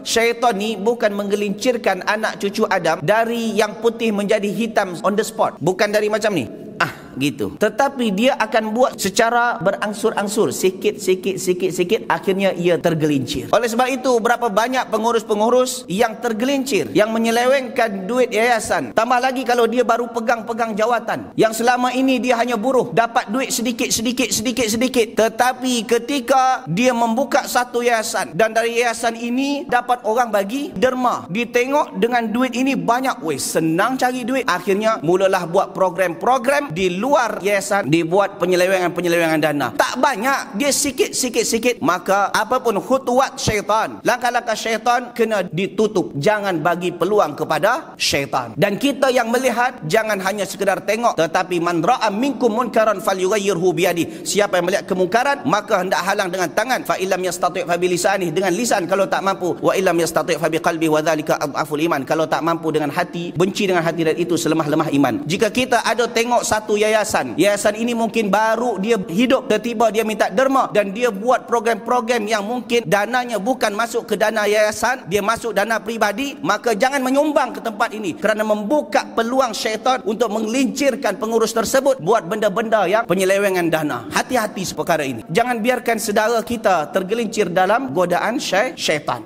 Syaitan ni bukan menggelincirkan anak cucu Adam dari yang putih menjadi hitam on the spot. Bukan dari macam ni. Gitu. Tetapi dia akan buat secara berangsur-angsur, sikit, akhirnya ia tergelincir. Oleh sebab itu, berapa banyak pengurus-pengurus yang tergelincir, yang menyelewengkan duit yayasan. Tambah lagi kalau dia baru pegang jawatan, yang selama ini dia hanya buruh, dapat duit sedikit. Tetapi ketika dia membuka satu yayasan, dan dari yayasan ini dapat orang bagi derma, dia tengok dengan duit ini banyak, senang cari duit. Akhirnya mulalah buat program-program di luar yayasan, dibuat penyelewengan dana. Tak banyak, dia sikit. Maka apapun khutuwat syaitan, langkah-langkah syaitan kena ditutup. Jangan bagi peluang kepada syaitan. Dan kita yang melihat, jangan hanya sekedar tengok, tetapi man ra'a minkum munkaran falyughayyirhu biyadihi. Siapa yang melihat kemungkaran, maka hendak halang dengan tangan. Fa illam yastati' fa bilisanihi, dengan lisan kalau tak mampu. Wa illam yastati' fa biqalbihi wa dzalika adhaful iman. Kalau tak mampu dengan hati, benci dengan hati, dan itu selemah-lemah iman. Jika kita ada tengok satu yayasan ini mungkin baru dia hidup, tiba-tiba dia minta derma, dan dia buat program-program yang mungkin dananya bukan masuk ke dana yayasan, dia masuk dana pribadi, maka jangan menyumbang ke tempat ini, kerana membuka peluang syaitan untuk menggelincirkan pengurus tersebut buat benda-benda yang penyelewengan dana. Hati-hati perkara ini. Jangan biarkan saudara kita tergelincir dalam godaan syaitan.